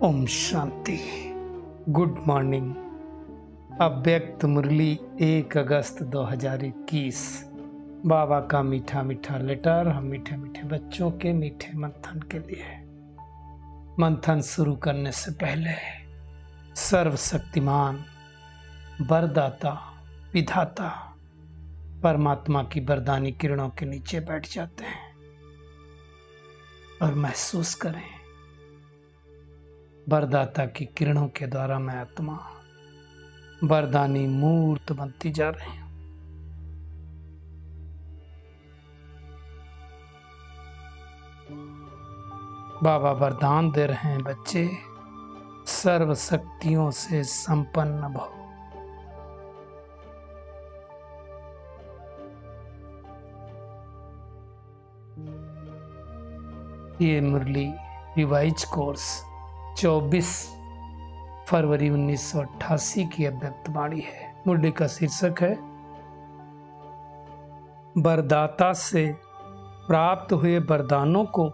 Om Shanti. Good morning. अव्यक्त मुरली 1 अगस्त 2021। बाबा का मीठा मीठा लेटर हम मीठे मीठे बच्चों के मीठे मंथन के लिए। मंथन शुरू करने से पहले सर्वशक्तिमान वरदाता विधाता परमात्मा की वरदानी किरणों के नीचे बैठ जाते हैं और महसूस करें वरदाता की किरणों के द्वारा मैं आत्मा वरदानी मूर्त बनती जा रही हूं। बाबा वरदान दे रहे हैं, बच्चे सर्व शक्तियों से संपन्न भव। ये मुरली रिवाइज कोर्स 24 फरवरी 1988 की अव्यक्त वाणी है। मुरली का शीर्षक है वरदाता से प्राप्त हुए वरदानों को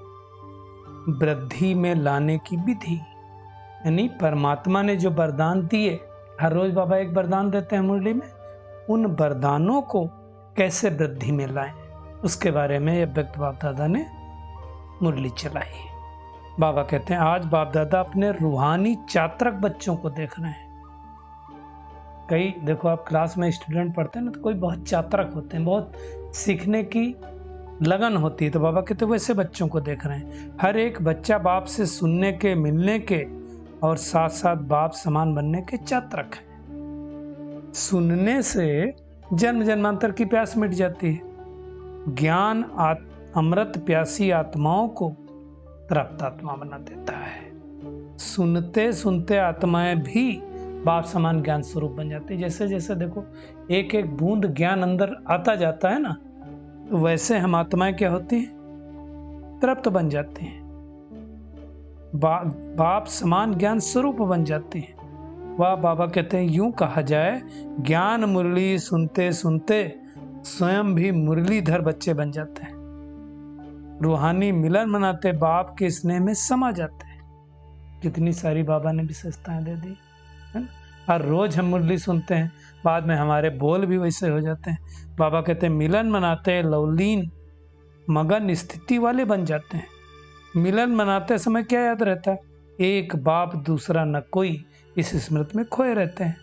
वृद्धि में लाने की विधि। यानी परमात्मा ने जो वरदान दिए, हर रोज बाबा एक वरदान देते हैं मुरली में, उन वरदानों को कैसे वृद्धि में लाएं, उसके बारे में अव्यक्त बाप दादा ने मुरली चलाई। बाबा कहते हैं आज बाप दादा अपने रूहानी चात्रक बच्चों को देख रहे हैं। कई देखो, आप क्लास में स्टूडेंट पढ़ते हैं ना, तो कोई बहुत चात्रक होते हैं, बहुत सीखने की लगन होती है, तो बाबा कहते हैं वैसे बच्चों को देख रहे हैं। हर एक बच्चा बाप से सुनने के, मिलने के और साथ साथ बाप समान बनने के चात्रक है। सुनने से जन्म जन्मांतर की प्यास मिट जाती है। ज्ञान अमृत प्यासी आत्माओं को तृप्त आत्मा बना देता है। सुनते सुनते आत्माएं भी बाप समान ज्ञान स्वरूप बन जाती है। जैसे जैसे देखो एक एक बूंद ज्ञान अंदर आता जाता है ना, तो वैसे हम आत्माएं क्या होती हैं, तृप्त बन जाती हैं, बाप समान ज्ञान स्वरूप बन जाती हैं। वह बाबा कहते हैं यूं कहा जाए, ज्ञान मुरली सुनते सुनते स्वयं भी मुरलीधर बच्चे बन जाते हैं। रूहानी मिलन मनाते बाप के स्नेह में समा जाते हैं। कितनी सारी बाबा ने विशेषताएं दे दी है ना। हर रोज हम मुरली सुनते हैं, बाद में हमारे बोल भी वैसे हो जाते हैं। बाबा कहते हैं मिलन मनाते लवलीन मगन स्थिति वाले बन जाते हैं। मिलन मनाते समय क्या याद रहता है, एक बाप दूसरा न कोई, इस स्मृति में खोए रहते हैं।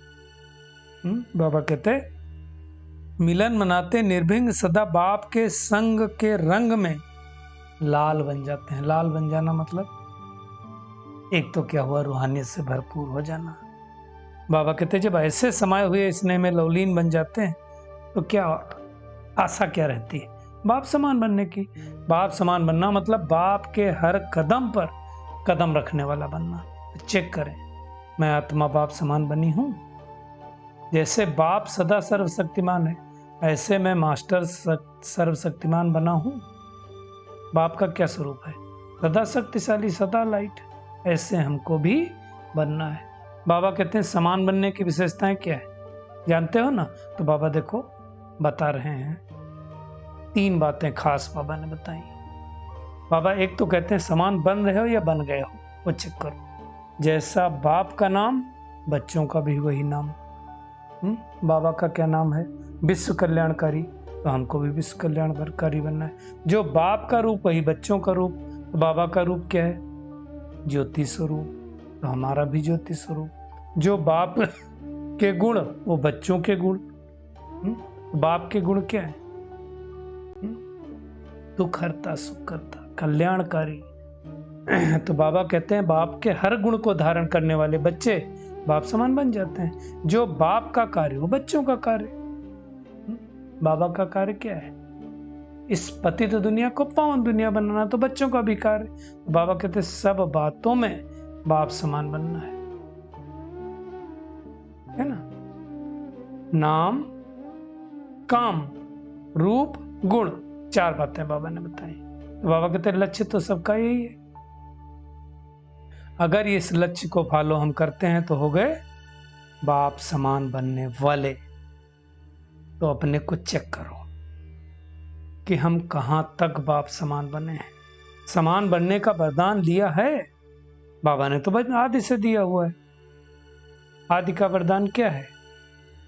बाबा कहते हैं मिलन मनाते निर्भीक सदा बाप के संग के रंग में लाल बन जाते हैं। लाल बन जाना मतलब एक तो क्या हुआ, रूहानियत से भरपूर हो जाना। बाबा कहते हैं जब ऐसे समाये हुए स्नेह में लवलीन बन जाते हैं तो क्या आशा क्या रहती है, बाप समान बनने की। बाप समान बनना मतलब बाप के हर कदम पर कदम रखने वाला बनना। चेक करें, मैं आत्मा बाप समान बनी हूं। जैसे बाप सदा सर्वशक्तिमान है, ऐसे मैं मास्टर सर्वशक्तिमान बना हूं। बाप का क्या स्वरूप है, सदा शक्तिशाली, सदा लाइट। ऐसे हमको भी बनना है। बाबा कहते हैं समान बनने की विशेषताएं क्या है, जानते हो ना। तो बाबा देखो बता रहे हैं 3 बातें खास बाबा ने बताई। बाबा एक तो कहते हैं समान बन रहे हो या बन गए हो, वो चेक करो। जैसा बाप का नाम, बच्चों का भी वही नाम। बाबा का क्या नाम है, विश्व कल्याणकारी, तो हमको भी विश्व कल्याणकारी बनना है। जो बाप का रूप वही बच्चों का रूप। तो बाबा का रूप क्या है, ज्योति स्वरूप, तो हमारा भी ज्योति स्वरूप। जो बाप के गुण वो बच्चों के गुण। बाप के गुण क्या है, दुख हरता, सुख करता, कल्याणकारी। तो बाबा कहते हैं बाप के हर गुण को धारण करने वाले बच्चे बाप समान बन जाते हैं। जो बाप का कार्य वो बच्चों का कार्य। बाबा का कार्य क्या है, इस पतित दुनिया को पावन दुनिया बनाना, तो बच्चों का भी कार्य। बाबा कहते हैं सब बातों में बाप समान बनना है ना। नाम, काम, रूप, गुण, 4 बातें बाबा ने बताई। तो बाबा कहते हैं लक्ष्य तो सबका यही है। अगर इस लक्ष्य को फॉलो हम करते हैं तो हो गए बाप समान बनने वाले। तो अपने को चेक करो कि हम कहां तक बाप समान बने हैं। समान बनने का वरदान लिया है, बाबा ने तो बस आदि से दिया हुआ है। आदि का वरदान क्या है?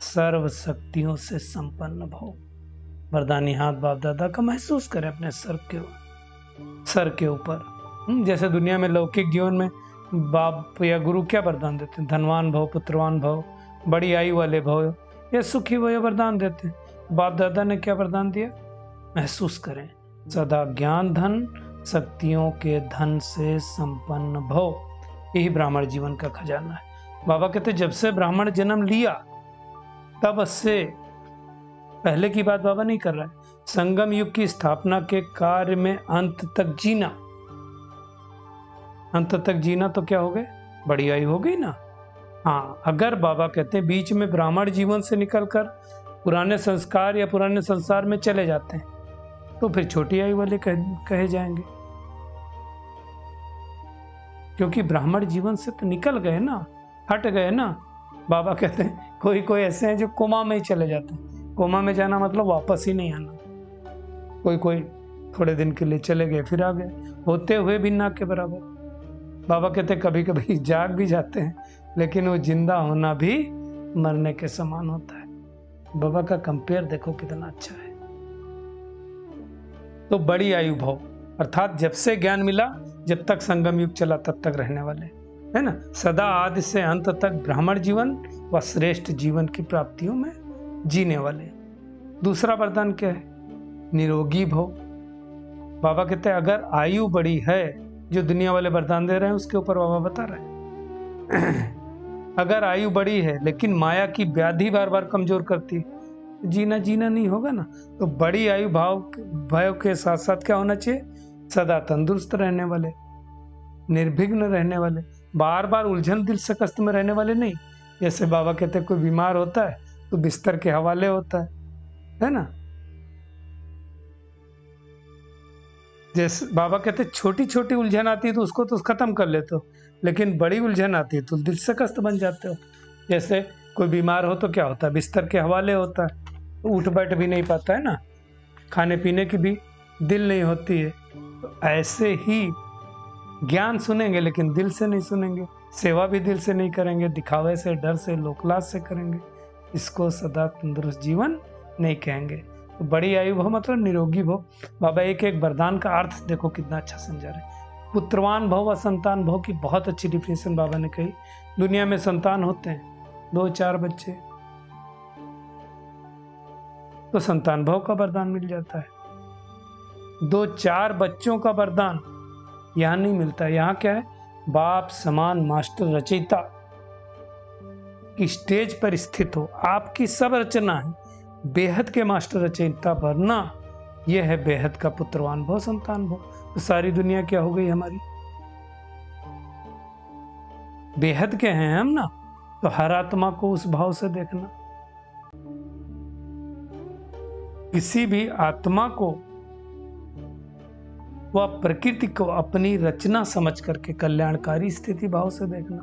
सर्व शक्तियों से संपन्न भव। वरदानी हाथ बाप दादा का महसूस करें अपने सर के ऊपर। जैसे दुनिया में लौकिक जीवन में बाप या गुरु क्या वरदान देते हैं? धनवान भव, पुत्रवान भव, बड़ी आयु वाले भव या सुखी भव, वरदान देते हैं। बाप दादा ने क्या वरदान दिया? महसूस करें, सदा ज्ञान धन शक्तियों के धन से संपन्न भव। यही ब्राह्मण जीवन का खजाना है। बाबा कहते जब से ब्राह्मण जन्म लिया तब से पहले की बात बाबा नहीं कर रहा है, संगम युग की स्थापना के कार्य में अंत तक जीना। अंत तक जीना तो क्या हो गए? बड़ी आयु हो गई ना। हाँ, अगर बाबा कहते हैं बीच में ब्राह्मण जीवन से निकलकर पुराने संस्कार या पुराने संसार में चले जाते हैं तो फिर छोटी आयु वाले कहे जाएंगे, क्योंकि ब्राह्मण जीवन से तो निकल गए ना, हट गए ना। बाबा कहते हैं कोई कोई ऐसे हैं जो कोमा में ही चले जाते हैं। कोमा में जाना मतलब वापस ही नहीं आना। कोई कोई थोड़े दिन के लिए चले गए फिर आ गए, होते हुए भी ना के बराबर। बाबा कहते हैं कभी कभी जाग भी जाते हैं, लेकिन वो जिंदा होना भी मरने के समान होता है। बाबा का कंपेयर देखो कितना अच्छा है। तो बड़ी आयु भव अर्थात जब से ज्ञान मिला, जब तक संगम युग चला तब तक रहने वाले, है ना। सदा आदि से अंत तक ब्राह्मण जीवन व श्रेष्ठ जीवन की प्राप्तियों में जीने वाले। दूसरा वरदान क्या है? निरोगी भव। बाबा कहते हैं अगर आयु बड़ी है, जो दुनिया वाले वरदान दे रहे हैं उसके ऊपर बाबा बता रहे हैं अगर आयु बड़ी है लेकिन माया की व्याधि बार बार कमजोर करती है, जीना नहीं होगा ना। तो बड़ी आयु भाव के साथ साथ क्या होना चाहिए? सदा तंदुरुस्त रहने वाले, निर्विघ्न रहने वाले, बार बार उलझन दिल शिकस्त में रहने वाले नहीं। जैसे बाबा कहते हैं कोई बीमार होता है तो बिस्तर के हवाले होता है ना। जैसे बाबा कहते हैं छोटी छोटी उलझन आती है तो उसको तो खत्म कर लेते हो, लेकिन बड़ी उलझन आती है तो दिल शिकस्त बन जाते हो। जैसे कोई बीमार हो तो क्या होता है? बिस्तर के हवाले होता है, तो उठ बैठ भी नहीं पाता है ना, खाने पीने की भी दिल नहीं होती है। तो ऐसे ही ज्ञान सुनेंगे लेकिन दिल से नहीं सुनेंगे, सेवा भी दिल से नहीं करेंगे, दिखावे से, डर से, लोकलाज से करेंगे। इसको सदा तंदुरुस्त जीवन नहीं कहेंगे। तो बड़ी आयु भव मतलब निरोगी भव। बाबा एक एक वरदान का अर्थ देखो कितना अच्छा समझा रहे। पुत्रवान भव व संतान भव की बहुत अच्छी डिफिनेशन बाबा ने कही। दुनिया में संतान होते हैं 2-4 बच्चे, तो संतान भव का वरदान मिल जाता है। 2-4 बच्चों का वरदान यहां नहीं मिलता। यहां क्या है? बाप समान मास्टर रचयिता की स्टेज पर स्थित हो, आपकी सब रचना है, बेहद के मास्टर रचयिता बनना, यह है बेहद का पुत्रवान भव संतान भव। तो सारी दुनिया क्या हो गई हमारी? बेहद के हैं हम ना। तो हर आत्मा को उस भाव से देखना। किसी भी आत्मा को वह प्रकृति को अपनी रचना समझ करके कल्याणकारी स्थिति भाव से देखना।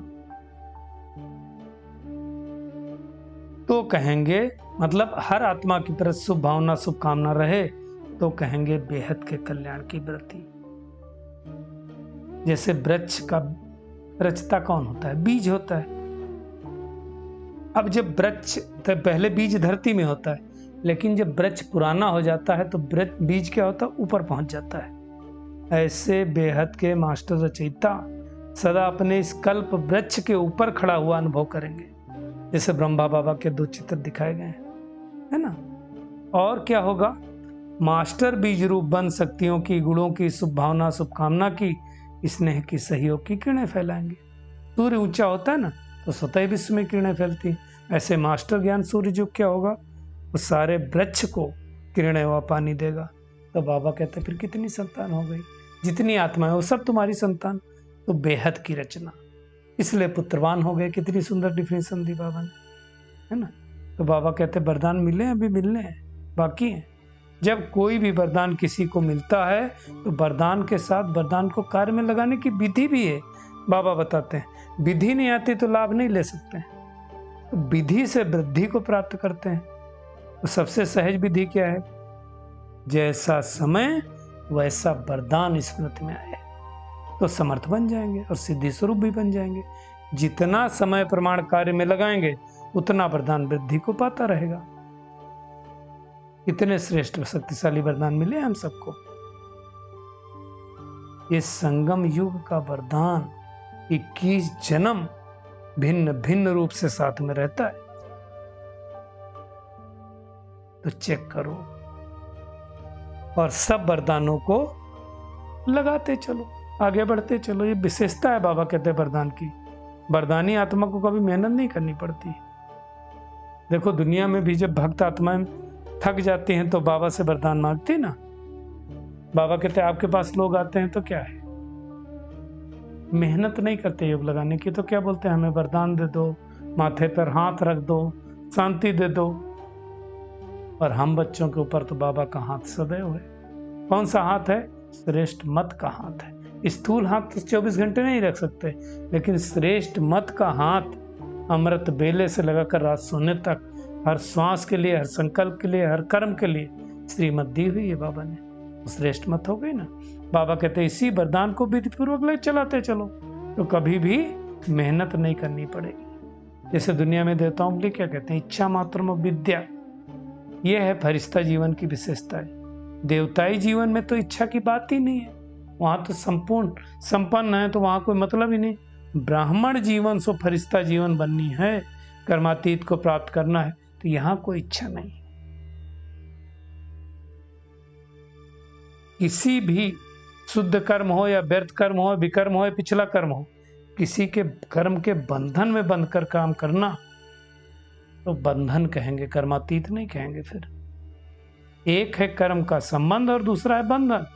तो कहेंगे मतलब हर आत्मा की तरफ शुभ भावना शुभकामना रहे तो कहेंगे बेहद के कल्याण की वृत्ति। जैसे वृक्ष का रचता कौन होता है? बीज होता है। अब जब वृक्ष पहले बीज धरती में होता है, लेकिन जब वृक्ष पुराना हो जाता है तो बीज क्या होता है? ऊपर पहुंच जाता है। ऐसे बेहद के मास्टर रचयिता सदा अपने इस कल्प वृक्ष के ऊपर खड़ा हुआ अनुभव करेंगे। जैसे ब्रह्मा बाबा के 2 चित्र दिखाए गए हैं, है ना। और क्या होगा? मास्टर बीज रूप बन शक्तियों की, गुणों की, शुभ भावना शुभकामना की, स्नेह की, सहयोग की किरणें फैलाएंगे। सूर्य ऊंचा होता है ना तो स्वतः विश्व में किरणें फैलती हैं। ऐसे मास्टर ज्ञान सूर्य जो क्या होगा? वो सारे वृक्ष को किरणें व पानी देगा। तो बाबा कहते फिर कितनी संतान हो गई? जितनी आत्मा है वो सब तुम्हारी संतान। तो बेहद की रचना, इसलिए पुत्रवान हो गए। कितनी सुंदर डिफिनेशन दी बाबा ने, है ना। तो बाबा कहते वरदान मिले, अभी मिलने हैं, बाकी हैं। जब कोई भी वरदान किसी को मिलता है तो वरदान के साथ वरदान को कार्य में लगाने की विधि भी है। बाबा बताते हैं विधि नहीं आती तो लाभ नहीं ले सकते हैं, तो विधि से वृद्धि को प्राप्त करते हैं। तो सबसे सहज विधि क्या है? जैसा समय वैसा वरदान स्मृति में आए। तो समर्थ बन जाएंगे और सिद्धि स्वरूप भी बन जाएंगे। जितना समय प्रमाण कार्य में लगाएंगे उतना वरदान वृद्धि को पाता रहेगा। इतने श्रेष्ठ और शक्तिशाली वरदान मिले हम सबको। ये संगम युग का वरदान 21 जन्म भिन्न भिन्न रूप से साथ में रहता है। तो चेक करो और सब वरदानों को लगाते चलो, आगे बढ़ते चलो। ये विशेषता है बाबा कहते हैं वरदान की। वरदानी आत्मा को कभी मेहनत नहीं करनी पड़ती। देखो दुनिया में भी जब भक्त आत्माएं थक जाती हैं तो बाबा से वरदान मांगती ना। बाबा कहते हैं आपके पास लोग आते हैं तो क्या है, मेहनत नहीं करते योग लगाने की, तो क्या बोलते हैं हमें वरदान दे दो, माथे पर हाथ रख दो, शांति दे दो। और हम बच्चों के ऊपर तो बाबा का हाथ सदैव है। कौन सा हाथ है? श्रेष्ठ मत का हाथ है। स्थूल हाथ तो 24 घंटे नहीं रख सकते, लेकिन श्रेष्ठ मत का हाथ अमृत बेले से लगाकर रात सोने तक, हर श्वास के लिए, हर संकल्प के लिए, हर कर्म के लिए श्रीमत दी हुई है बाबा ने। श्रेष्ठ मत हो गई ना। बाबा कहते हैं इसी वरदान को विधि पूर्वक ले चलाते चलो तो कभी भी मेहनत नहीं करनी पड़ेगी। जैसे दुनिया में देवताओं के लिए क्या कहते हैं? इच्छा मात्र में विद्या। यह है फरिश्ता जीवन की विशेषता है। देवताई जीवन में तो इच्छा की बात ही नहीं है, वहां तो संपूर्ण संपन्न है, तो वहां कोई मतलब ही नहीं। ब्राह्मण जीवन सो फरिश्ता जीवन बननी है, कर्मातीत को प्राप्त करना है, तो यहाँ कोई इच्छा नहीं। किसी भी शुद्ध कर्म हो या व्यर्थ कर्म हो, विकर्म हो या पिछला कर्म हो, किसी के कर्म के बंधन में बंधकर काम करना तो बंधन कहेंगे, कर्मातीत नहीं कहेंगे। फिर एक है कर्म का संबंध और दूसरा है बंधन।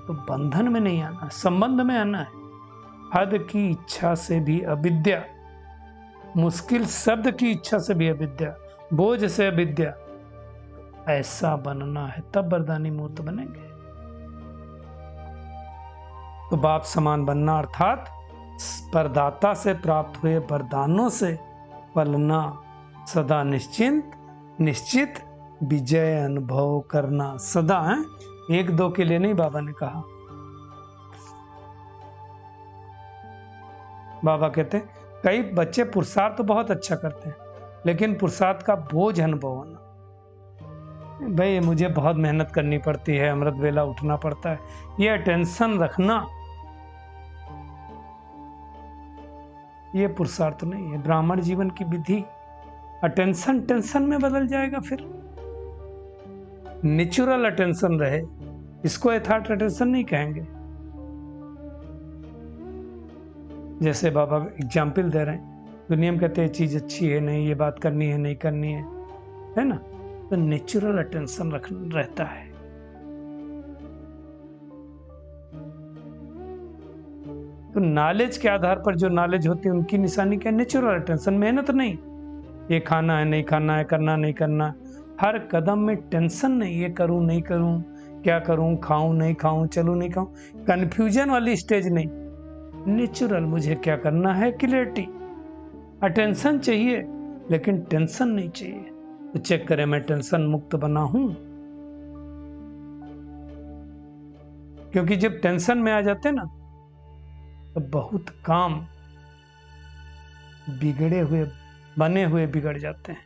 तो बंधन में नहीं आना, संबंध में आना है। हद की इच्छा से भी अविद्या, मुश्किल शब्द की इच्छा से भी अविद्या, बोझ से अविद्या, ऐसा बनना है तब वरदानी मूर्त बनेंगे। तो बाप समान बनना अर्थात परदाता से प्राप्त हुए वरदानों से पलना, सदा निश्चित विजय अनुभव करना। सदा है, एक दो के लिए नहीं बाबा ने कहा। बाबा कहते हैं कई बच्चे पुरुषार्थ तो बहुत अच्छा करते हैं, लेकिन पुरुषार्थ का बोझ अनुभव होना, भाई मुझे बहुत मेहनत करनी पड़ती है, अमृत वेला उठना पड़ता है, ये टेंशन रखना, ये पुरुषार्थ नहीं है। ब्राह्मण जीवन की विधि अटेंशन टेंशन में बदल जाएगा। फिर नेचुरल अटेंशन रहे, इसको यथार्थ अटेंशन नहीं कहेंगे। जैसे बाबा एग्जाम्पल दे रहे हैं, दुनिया में कहते हैं चीज अच्छी है नहीं, ये बात करनी है नहीं करनी है ना। तो नेचुरल अटेंशन रहता है। तो नॉलेज के आधार पर जो नॉलेज होती है उनकी निशानी क्या? नेचुरल अटेंशन, मेहनत नहीं। ये खाना है नहीं खाना है, करना नहीं करना, हर कदम में टेंशन नहीं, ये करूं नहीं करूं, क्या करूं, खाऊं नहीं खाऊं, चलूं नहीं खाऊं, कंफ्यूजन वाली स्टेज नहीं। नेचुरल, मुझे क्या करना है, क्लियरिटी। अटेंशन चाहिए लेकिन टेंशन नहीं चाहिए। तो चेक करें मैं टेंशन मुक्त बना हूं, क्योंकि जब टेंशन में आ जाते ना तो बहुत काम बिगड़े हुए बने हुए बिगड़ जाते हैं,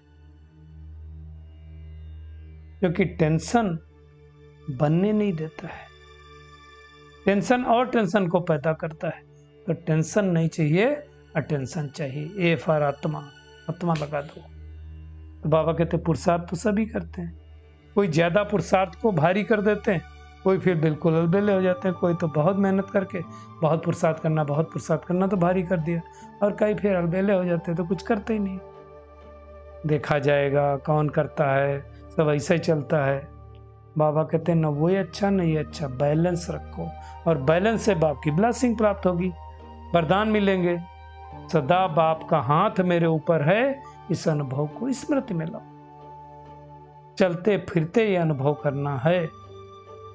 क्योंकि टेंशन बनने नहीं देता है। टेंशन और टेंशन को पैदा करता है। तो टेंशन नहीं चाहिए, अटेंशन चाहिए। ए फॉर आत्मा, आत्मा लगा दो। तो बाबा कहते पुरुषार्थ तो सभी करते हैं, कोई ज्यादा पुरुषार्थ को भारी कर देते हैं, कोई फिर बिल्कुल अलबेले हो जाते हैं, कोई तो बहुत मेहनत करके बहुत पुरुषार्थ करना तो भारी कर दिया, और कई फिर अलबेले हो जाते हैं तो कुछ करते ही नहीं। देखा जाएगा कौन करता है, सब ऐसा ही चलता है। बाबा कहते हैं न वो अच्छा नहीं अच्छा, बैलेंस रखो, और बैलेंस से बाप की ब्लेसिंग प्राप्त होगी, वरदान मिलेंगे। सदा बाप का हाथ मेरे ऊपर है, इस अनुभव को स्मृति में लाओ। चलते फिरते ये अनुभव करना है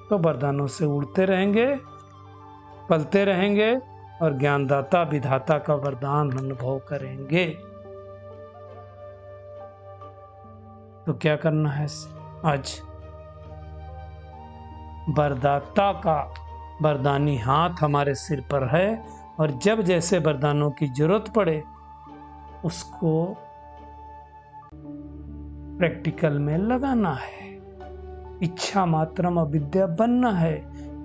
तो वरदानों से उड़ते रहेंगे, पलते रहेंगे, और ज्ञानदाता विधाता का वरदान अनुभव करेंगे। तो क्या करना है आज? वरदाता का वरदानी हाथ हमारे सिर पर है और जब जैसे वरदानों की जरूरत पड़े उसको प्रैक्टिकल में लगाना है। इच्छा मात्रम अविद्या बनना है।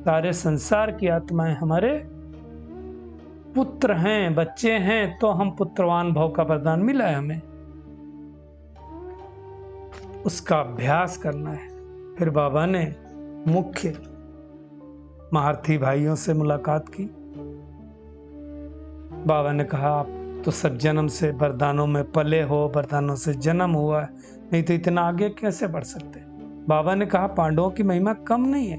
सारे संसार की आत्माएं हमारे पुत्र हैं, बच्चे हैं, तो हम पुत्रवान भव का वरदान मिला है हमें, उसका अभ्यास करना है। फिर बाबा ने मुख्य महारथी भाइयों से मुलाकात की। बाबा ने कहा आप तो सब जन्म से वरदानों में पले हो, वरदानों से जन्म हुआ है, नहीं तो इतना आगे कैसे बढ़ सकते। बाबा ने कहा पांडवों की महिमा कम नहीं है,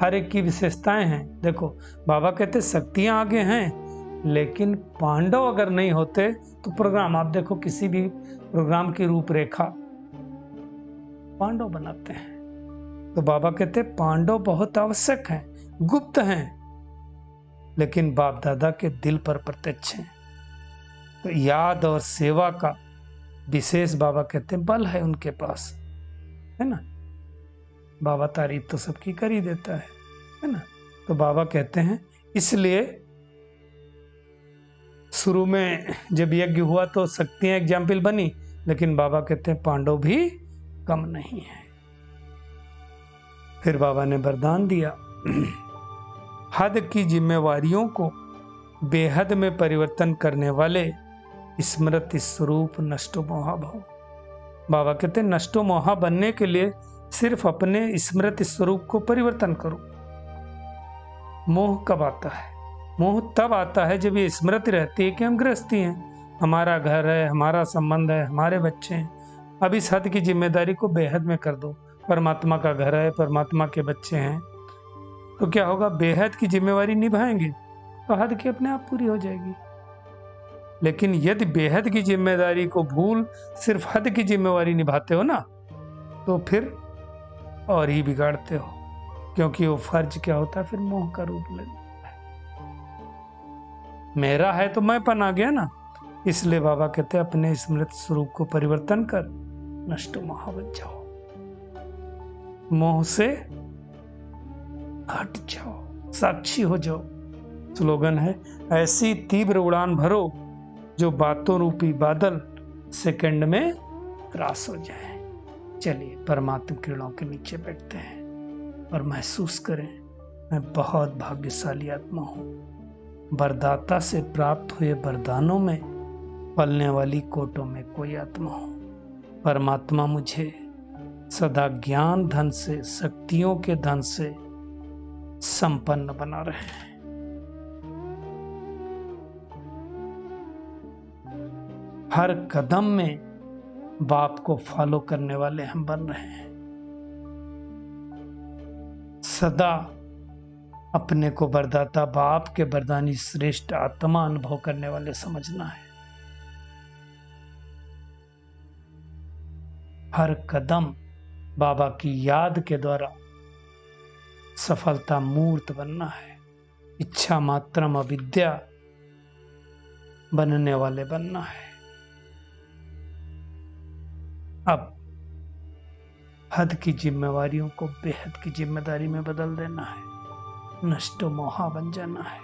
हर एक की विशेषताएं हैं। देखो बाबा कहते शक्तियां आगे हैं, लेकिन पांडव अगर नहीं होते तो प्रोग्राम, आप देखो किसी भी प्रोग्राम की रूपरेखा पांडव बनाते हैं। तो बाबा कहते पांडव बहुत आवश्यक हैं, गुप्त हैं, लेकिन बाप दादा के दिल पर प्रत्यक्ष हैं। तो याद और सेवा का विशेष बाबा कहते हैं बल है उनके पास, है ना। बाबा तारीफ तो सबकी कर ही देता है ना। तो बाबा कहते हैं इसलिए शुरू में जब यज्ञ हुआ तो शक्तियां एग्जाम्पल बनी, लेकिन बाबा कहते हैं पांडव भी कम नहीं है। फिर बाबा ने वरदान दिया हद की जिम्मेवारियों को बेहद में परिवर्तन करने वाले स्मृति स्वरूप नष्टो मोहा भव। बाबा कहते हैं नष्टो मोहा बनने के लिए सिर्फ अपने स्मृति स्वरूप को परिवर्तन करो। मोह कब आता है? मोह तब आता है जब ये स्मृति रहती है कि हम गृहस्थी हैं, हमारा घर है, हमारा संबंध है, हमारे बच्चे हैं। अब इस हद की जिम्मेदारी को बेहद में कर दो। परमात्मा का घर है, परमात्मा के बच्चे हैं, तो क्या होगा, बेहद की जिम्मेवारी निभाएंगे तो हद की अपने आप पूरी हो जाएगी। लेकिन यदि बेहद की जिम्मेदारी को भूल सिर्फ हद की जिम्मेवारी निभाते हो ना, तो फिर और ही बिगाड़ते हो, क्योंकि वो फर्ज क्या होता है, फिर मोह का रूप लेता है। मेरा है तो मैंपन आ गया ना। इसलिए बाबा कहते हैं अपने स्मृत स्वरूप को परिवर्तन कर नष्ट मोह बन जाओ, मोह से हट जाओ, साक्षी हो जाओ। स्लोगन है ऐसी तीव्र उड़ान भरो जो बातों रूपी बादल सेकंड में क्रॉस हो जाए। चलिए परमात्मा किरणों के नीचे बैठते हैं और महसूस करें मैं बहुत भाग्यशाली आत्मा हूँ। वरदाता से प्राप्त हुए वरदानों में पलने वाली कोटों में कोई आत्मा हूँ। परमात्मा मुझे सदा ज्ञान धन से, शक्तियों के धन से संपन्न बना रहे हैं। हर कदम में बाप को फॉलो करने वाले हम बन रहे हैं। सदा अपने को वरदाता बाप के वरदानी श्रेष्ठ आत्मा अनुभव करने वाले समझना है। हर कदम बाबा की याद के द्वारा सफलता मूर्त बनना है। इच्छा मात्रम अविद्या बनने वाले बनना है। अब हद की जिम्मेवारियों को बेहद की जिम्मेदारी में बदल देना है। नष्टो मोहा बन जाना है।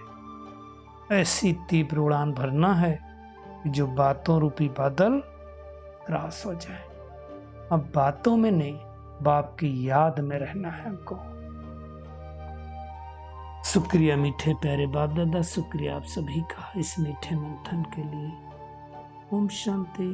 ऐसी तीव्र उड़ान भरना है जो बातों रूपी बादल क्रॉस हो जाए। अब बातों में नहीं, बाप की याद में रहना है हमको। शुक्रिया मीठे प्यारे बाप दादा, शुक्रिया आप सभी का इस मीठे मंथन के लिए। ओम शांति।